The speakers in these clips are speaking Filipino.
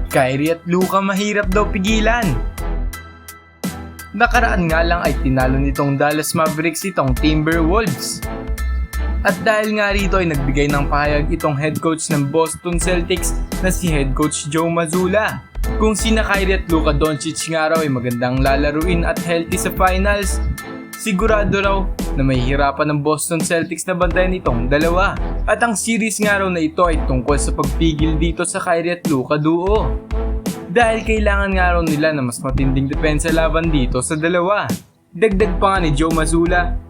Kyrie at Luka mahirap daw pigilan. Nakaraan nga lang ay tinalo nitong Dallas Mavericks itong Timberwolves. At dahil nga rito ay nagbigay ng pahayag itong head coach ng Boston Celtics na si head coach Joe Mazzulla. Kung sina Kyrie at Luka Doncic nga raw ay magandang lalaruin at healthy sa finals, sigurado raw na mahihirapan ng Boston Celtics na bantayan itong dalawa. At ang series nga raw na ito ay tungkol sa pagpigil dito sa Kyrie at Luka duo. Dahil kailangan nga raw nila na mas matinding depensa laban dito sa dalawa. Dagdag pa nga ni Joe Mazzulla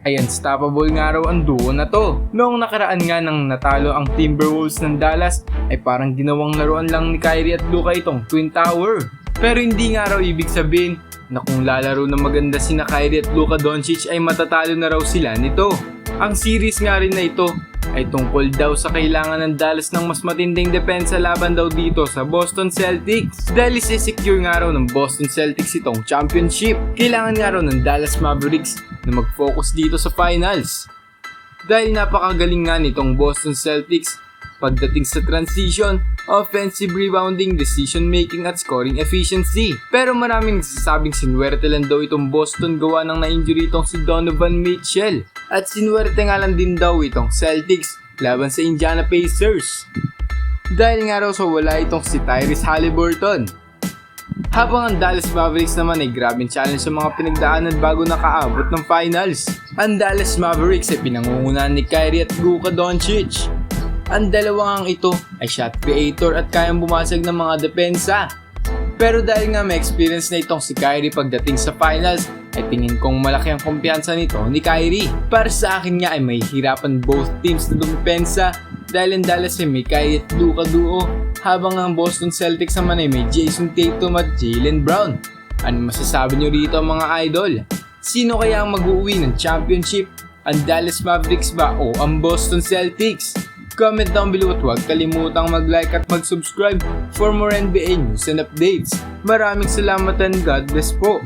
ay unstoppable nga raw ang duo na to. Noong nakaraan nga nang natalo ang Timberwolves ng Dallas ay parang ginawang laruan lang ni Kyrie at Luka itong Twin Tower. Pero hindi nga raw ibig sabihin na kung lalaro na maganda sina Kyrie at Luka Doncic ay matatalo na raw sila nito. Ang series nga rin na ito ay tungkol daw sa kailangan ng Dallas ng mas matinding depensa laban daw dito sa Boston Celtics. Dahil isi-secure nga raw ng Boston Celtics itong championship. Kailangan nga raw ng Dallas Mavericks na mag-focus dito sa finals. Dahil napakagaling nga nitong Boston Celtics pagdating sa transition, offensive rebounding, decision making at scoring efficiency. Pero maraming nagsasabing sinuwerte lang daw itong Boston gawa ng na-injury itong si Donovan Mitchell. At sinuwerte nga lang din daw itong Celtics laban sa Indiana Pacers. Dahil nga raw sa wala itong si Tyrese Haliburton. Habang ang Dallas Mavericks naman ay grabing challenge sa mga pinagdaanan bago nakaabot ng finals. Ang Dallas Mavericks ay pinangungunahan ni Kyrie at Luka Doncic. Ang dalawang ito ay shot creator at kayang bumasag ng mga depensa. Pero dahil nga may experience na itong si Kyrie pagdating sa finals, ay tingin kong malaki ang kumpiyansa nito ni Kyrie. Para sa akin nga ay mahihirapan both teams na dumepensa dahil ang Dallas ay may Kyrie at Luka duo, habang ang Boston Celtics naman ay may Jason Tatum at Jaylen Brown. Ano masasabi nyo rito mga idol? Sino kaya ang mag-uwi ng championship? Ang Dallas Mavericks ba o ang Boston Celtics? Comment down below at huwag kalimutang mag-like at mag-subscribe for more NBA news and updates. Maraming salamat and God bless po!